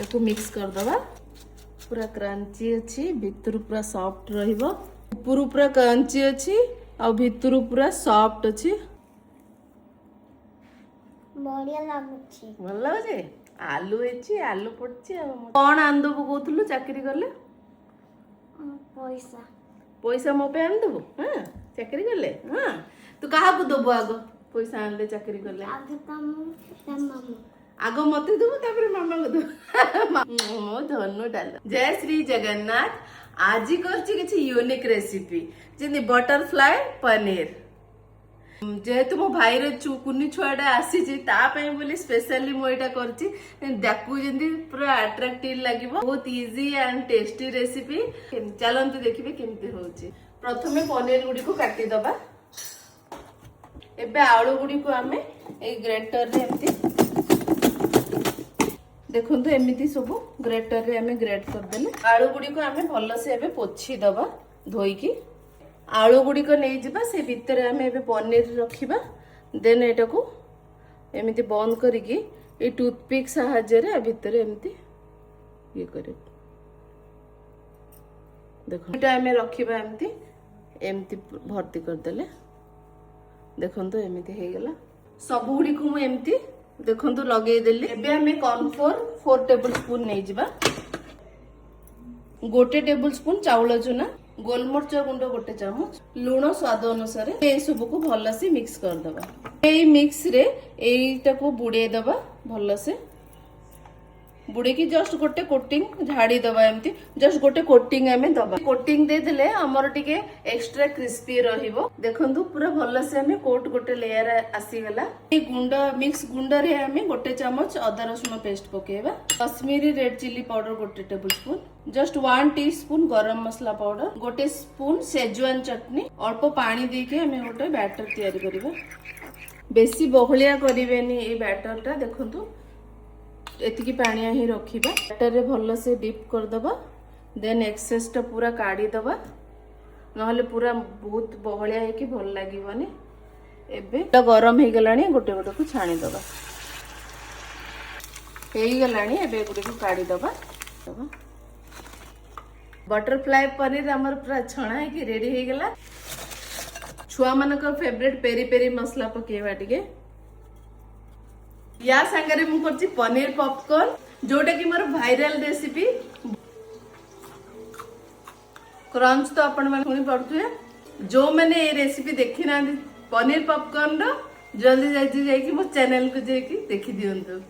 ୟାକୁ ମିକ୍ସ କରିଦବା। पूरा क्रंची अच्छी भितर पूरा सॉफ्ट रहिबो ऊपर पूरा क्रंची अच्छी आ भितर पूरा सॉफ्ट अच्छी बढ़िया लागुची भल लागे आलू एची आलू पड़ची कौन आंदबु कहतलु चाकरी करले पैसा पैसा मो पे आंदबु हां चाकरी करले हां तू काहा को दबो आगो पैसा आनले चाकरी करले आगे तम मामू आगो मते दबो तापर मामा को दो मो धनु डाल जय श्री जगन्नाथ आज करछि किछि unique recipe jenny butterfly paneer जेहेतु मो भाई रे कुनी छुआटा आसी बोली स्पेशली मो एटा करछि देखु जेंदी पूरा अट्रैक्टिव लागिबो बहुत इजी एंड टेस्टी रेसिपी चलंतु देखिबे केमती होछि। प्रथमे पनीर गुडी को काटी दबा एबे आलू गुडी को हमें ए ग्रेटर रे एमती देखो एमती सब ग्रेटर रे हमें ग्रेट कर देले आलू गुडी को हमें भल से एबे पोछि दबा धोई की आलू गुडी को नहीं जिबा से भीतर हमें एबे पनीर रखिबा देन एटा को एमती बंद करिकी ए टूथपिक सहायता रे भीतर एमती ये करे देखो एटा हमें रखिबा एमती एमती भर्ती कर देले देखंतो एमती हे गेला सब गुडी को मु एमती देखंतु लगे देली एबे हमें कॉर्नफ्लोर 4 टेबल स्पून नहीं जिबा गोटे टेबल स्पून चाउल चूना गोलमरच गुंड गोटे चामच लुण स्वाद अनुसार ए सब को भल से मिक्स कर दबा ए मिक्स रे एटा को बुडे दबा भल से बुडे की जस्ट गोटे कोटिंग झाड़ी दबा एमती जस्ट गोटे कोटिंग हमें दबा कोटिंग दे देले हमर टिके एक्स्ट्रा क्रिस्पी रहिबो देखंतु पूरा भल से हमें कोट गोटे लेयर आसी गला ए गुंड मिक्स गुंड रे हमें गोटे चामच अदा रसुण पेस्ट पकेबा कश्मीरी रेड चिली पाउडर गोटे tablespoon just 1 teaspoon garam masala powder गोटे स्पून सेजवान चटनी अल्प पानी देके हमें गोटे बैटर तैयारी करबा बेसी बहलिया करिवेनी ए बैटर टा देखंतु एतिकी पानिया ही रखिबा बैटर रे भल से डिप कर दबा देन एक्सेस टा पूरा काढ़ी दबा नहले पूरा बहुत बहलिया है कि भल लागिबनी एबे गरम हे गलानी गोटे गोटे को छाणी दबा हे गलानी एबे गोटे को काढ़ी दबा बटरफ्लाई पनीर हमर पूरा छणा है कि रेडी हे गला छुआ मानक फेवरेट पेरी पेरी मसला पकेवा टिके या संगरे मु करछि पनीर पॉपकॉर्न जोटा कि मोर वायरल रेसिपी क्रंच तो आपण मन सुनी पड़थुए जो मैंने ये रेसिपी देखि ना पनीर पॉपकॉर्न रो जल्दी जाई कि मो चैनल को जाई कि देखि दियंतु।